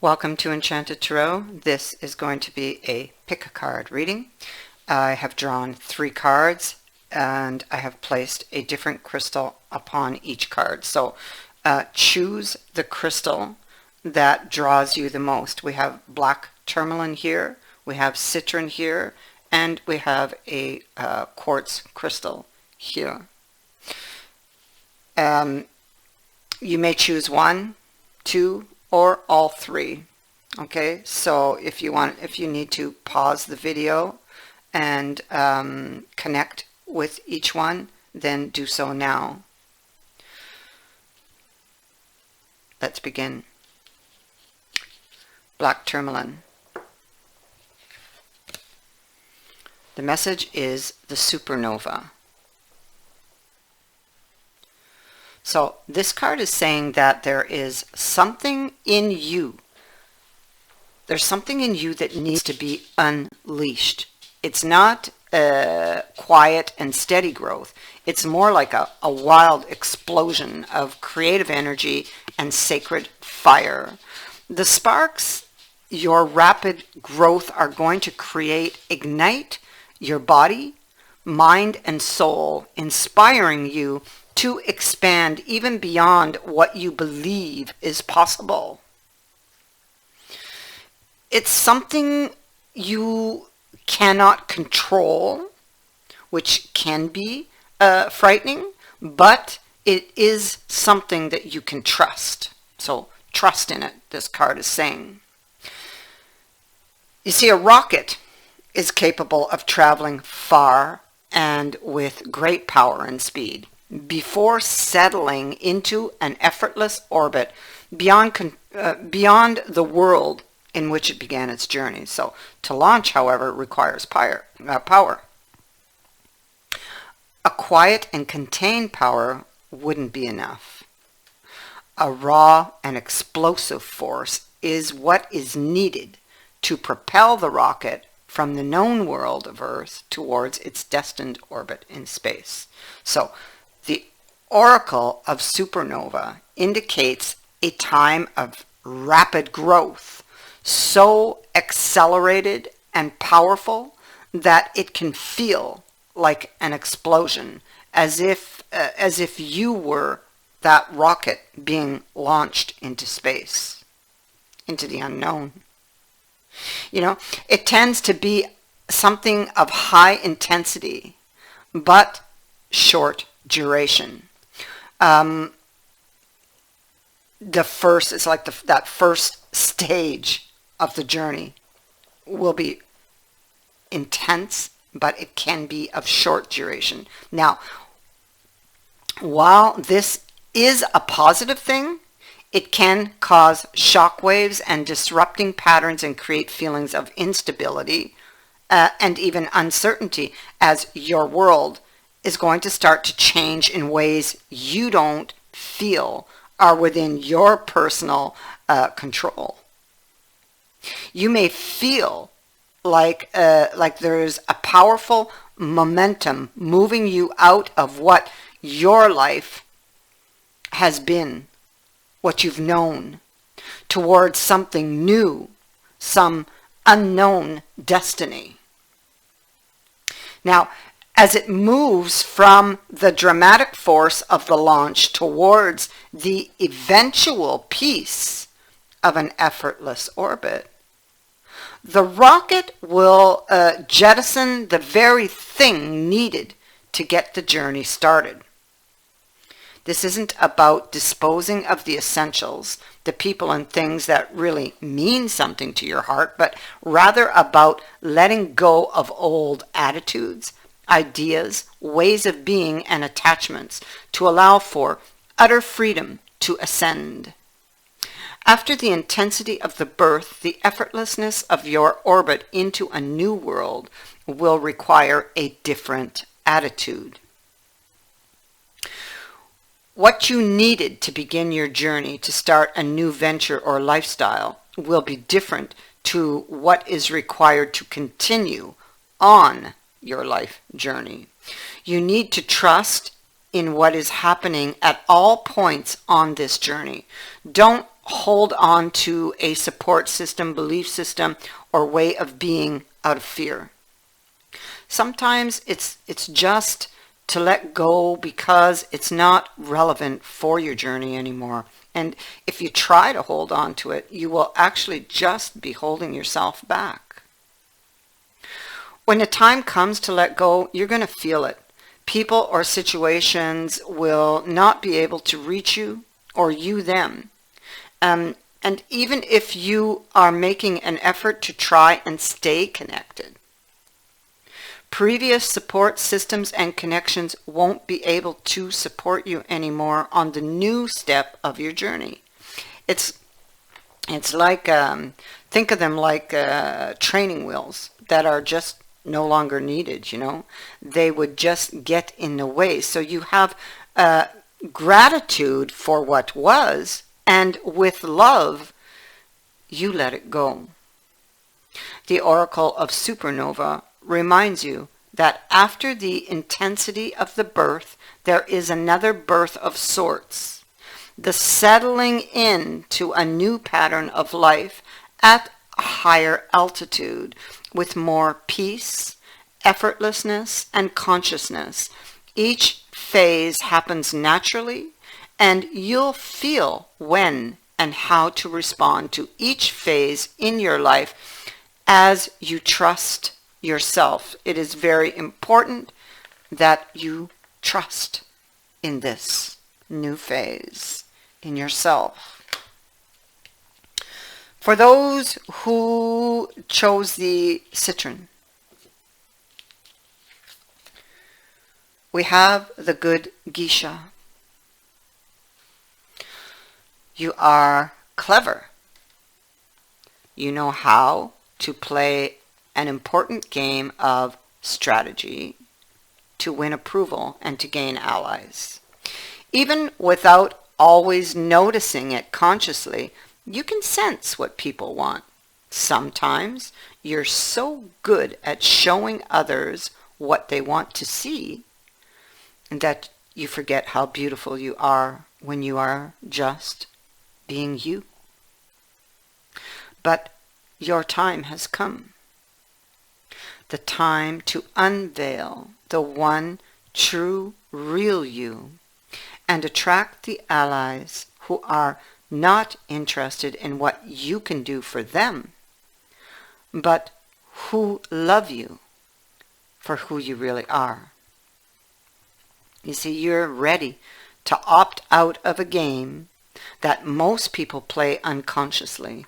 Welcome to Enchanted Tarot. This is going to be a pick a card reading. I have drawn 3 cards and I have placed a different crystal upon each card. So choose the crystal that draws you the most. We have Black Tourmaline here, we have Citrine here, and we have a Quartz crystal here. You may choose 1, 2, or all 3. Okay, so if you need to pause the video and connect with each one, then do so now. Let's begin. Black Tourmaline. The message is the supernova. So this card is saying that there is something in you. There's something in you that needs to be unleashed. It's not quiet and steady growth. It's more like a wild explosion of creative energy and sacred fire. The sparks, your rapid growth, are going to ignite your body, mind, and soul, inspiring you to expand even beyond what you believe is possible. It's something you cannot control, which can be frightening, but it is something that you can trust. So trust in it, this card is saying. You see, a rocket is capable of traveling far and with great power and speed before settling into an effortless orbit beyond the world in which it began its journey. So to launch, however, requires power. A quiet and contained power wouldn't be enough. A raw and explosive force is what is needed to propel the rocket from the known world of Earth towards its destined orbit in space. So the oracle of supernova indicates a time of rapid growth, so accelerated and powerful that it can feel like an explosion, as if you were that rocket being launched into space, into the unknown. You know, it tends to be something of high intensity, but short duration. It's like that first stage of the journey will be intense, but it can be of short duration. Now, while this is a positive thing, it can cause shock waves and disrupting patterns and create feelings of instability and even uncertainty, as your world is going to start to change in ways you don't feel are within your personal control. You may feel like there's a powerful momentum moving you out of what your life has been, what you've known, towards something new, some unknown destiny. Now, as it moves from the dramatic force of the launch towards the eventual peace of an effortless orbit, the rocket will jettison the very thing needed to get the journey started. This isn't about disposing of the essentials, the people and things that really mean something to your heart, but rather about letting go of old attitudes, ideas, ways of being, and attachments to allow for utter freedom to ascend. After the intensity of the birth, the effortlessness of your orbit into a new world will require a different attitude. What you needed to begin your journey, to start a new venture or lifestyle, will be different to what is required to continue on your life journey. You need to trust in what is happening at all points on this journey. Don't hold on to a support system, belief system, or way of being out of fear. Sometimes it's just to let go because it's not relevant for your journey anymore. And if you try to hold on to it, you will actually just be holding yourself back. When the time comes to let go, you're going to feel it. People or situations will not be able to reach you or you them. And even if you are making an effort to try and stay connected, previous support systems and connections won't be able to support you anymore on the new step of your journey. It's like, think of them like training wheels that are just no longer needed, you know. They would just get in the way. So you have gratitude for what was, and with love, you let it go. The Oracle of Supernova reminds you that after the intensity of the birth, there is another birth of sorts. The settling in to a new pattern of life at a higher altitude with more peace, effortlessness, and consciousness. Each phase happens naturally, and you'll feel when and how to respond to each phase in your life as you trust yourself. It is very important that you trust in this new phase in yourself. For those who chose the Citrine, we have the good geisha. You are clever. You know how to play an important game of strategy to win approval and to gain allies. Even without always noticing it consciously, you can sense what people want. Sometimes you're so good at showing others what they want to see that you forget how beautiful you are when you are just being you. But your time has come. The time to unveil the one true, real you and attract the allies who are not interested in what you can do for them, but who love you for who you really are. You see, you're ready to opt out of a game that most people play unconsciously.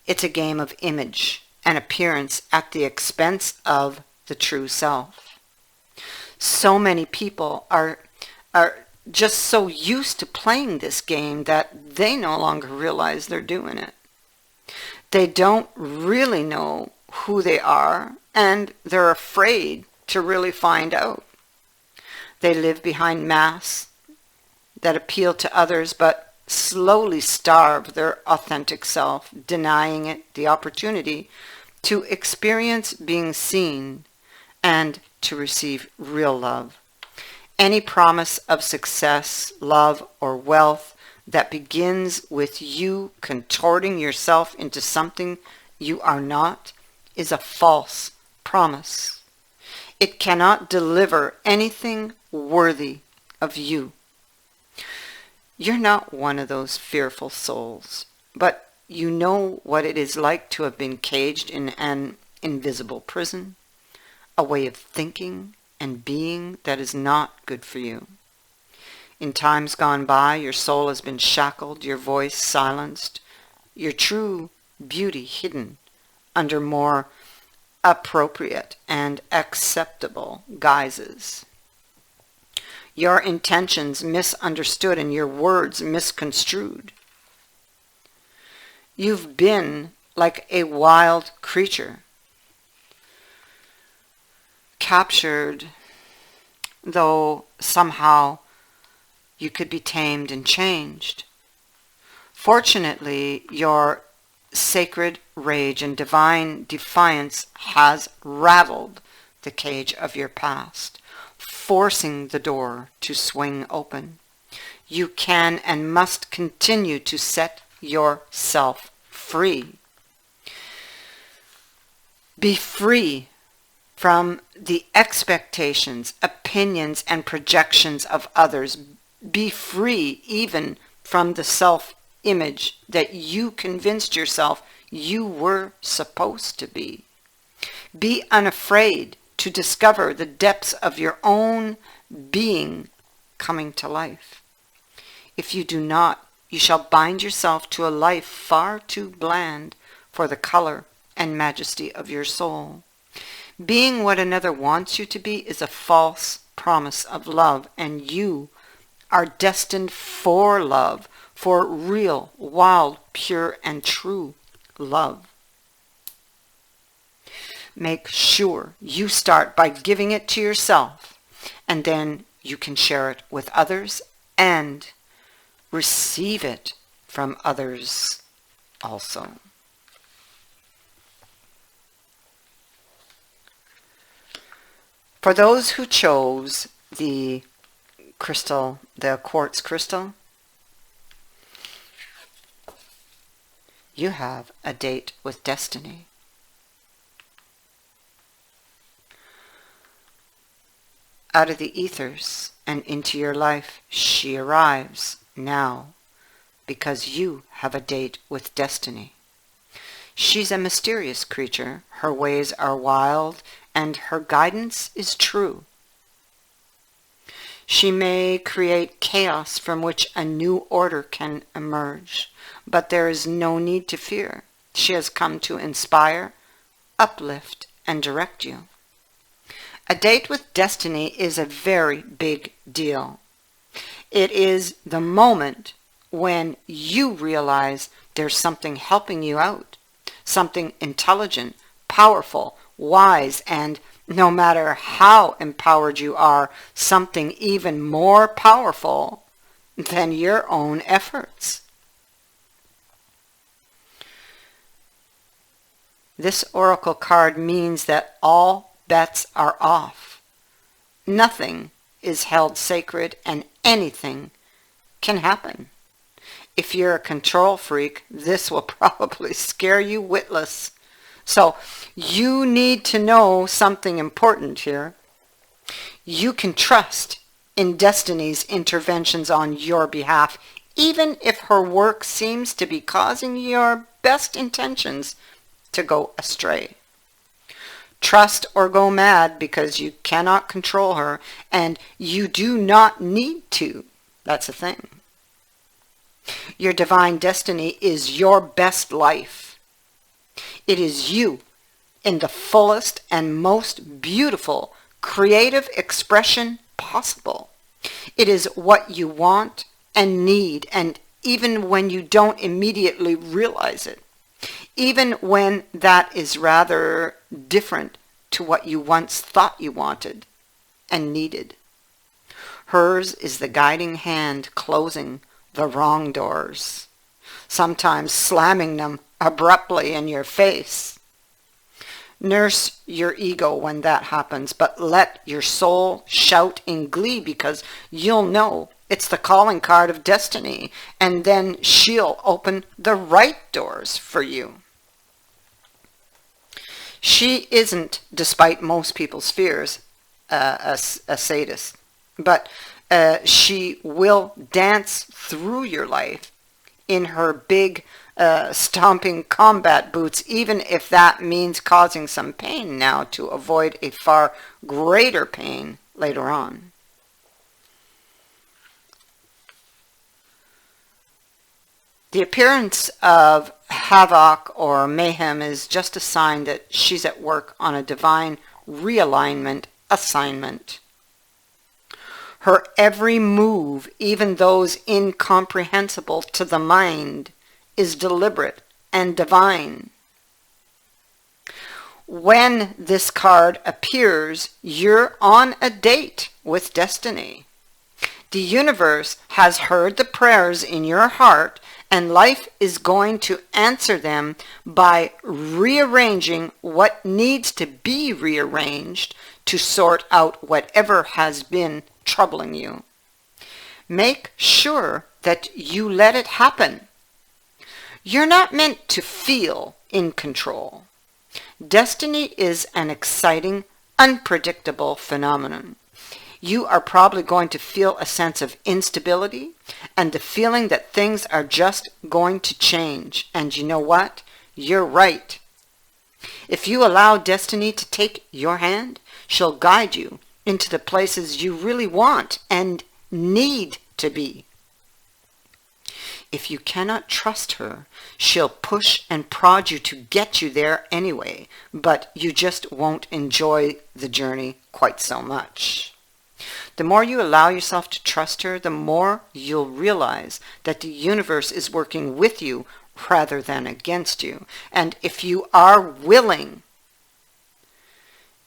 It's a game of image and appearance at the expense of the true self. So many people are just so used to playing this game that they no longer realize they're doing it. They don't really know who they are, and they're afraid to really find out. They live behind masks that appeal to others but slowly starve their authentic self, denying it the opportunity to experience being seen and to receive real love. Any promise of success, love, or wealth that begins with you contorting yourself into something you are not is a false promise. It cannot deliver anything worthy of you. You're not one of those fearful souls, but you know what it is like to have been caged in an invisible prison, a way of thinking and being that is not good for you. In times gone by, your soul has been shackled, your voice silenced, your true beauty hidden under more appropriate and acceptable guises. Your intentions misunderstood and your words misconstrued. You've been like a wild creature, captured, though somehow you could be tamed and changed. Fortunately, your sacred rage and divine defiance has rattled the cage of your past, forcing the door to swing open. You can and must continue to set yourself free. Be free from the expectations, opinions, and projections of others. Be free even from the self-image that you convinced yourself you were supposed to be. Be unafraid to discover the depths of your own being coming to life. If you do not, you shall bind yourself to a life far too bland for the color and majesty of your soul. Being what another wants you to be is a false promise of love, and you are destined for love, for real, wild, pure, and true love. Make sure you start by giving it to yourself, and then you can share it with others and receive it from others also. For those who chose the crystal, the quartz crystal, you have a date with destiny. Out of the ethers and into your life, she arrives now because you have a date with destiny. She's a mysterious creature. Her ways are wild and her guidance is true. She may create chaos from which a new order can emerge, but there is no need to fear. She has come to inspire, uplift, and direct you. A date with destiny is a very big deal. It is the moment when you realize there's something helping you out, something intelligent, powerful, wise, and no matter how empowered you are, something even more powerful than your own efforts. This oracle card means that all bets are off. Nothing is held sacred and anything can happen. If you're a control freak, this will probably scare you witless. So you need to know something important here. You can trust in Destiny's interventions on your behalf, even if her work seems to be causing your best intentions to go astray. Trust or go mad because you cannot control her and you do not need to. That's the thing. Your divine destiny is your best life. It is you in the fullest and most beautiful creative expression possible. It is what you want and need, and even when you don't immediately realize it, even when that is rather different to what you once thought you wanted and needed. Hers is the guiding hand closing the wrong doors, sometimes slamming them abruptly in your face. Nurse your ego when that happens, but let your soul shout in glee because you'll know it's the calling card of destiny, and then she'll open the right doors for you. She isn't, despite most people's fears, a sadist, but she will dance through your life in her big stomping combat boots, even if that means causing some pain now to avoid a far greater pain later on. The appearance of havoc or mayhem is just a sign that she's at work on a divine realignment assignment. Her every move, even those incomprehensible to the mind, is deliberate and divine. When this card appears, you're on a date with destiny. The universe has heard the prayers in your heart, and life is going to answer them by rearranging what needs to be rearranged to sort out whatever has been troubling you. Make sure that you let it happen. You're not meant to feel in control. Destiny is an exciting, unpredictable phenomenon. You are probably going to feel a sense of instability and the feeling that things are just going to change. And you know what? You're right. If you allow destiny to take your hand, she'll guide you into the places you really want and need to be. If you cannot trust her, she'll push and prod you to get you there anyway, but you just won't enjoy the journey quite so much. The more you allow yourself to trust her, the more you'll realize that the universe is working with you rather than against you. And if you are willing,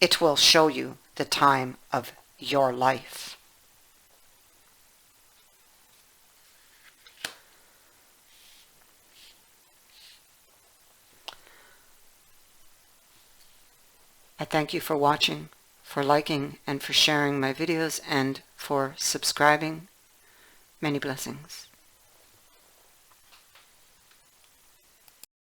it will show you the time of your life. I thank you for watching, for liking, and for sharing my videos, and for subscribing. Many blessings.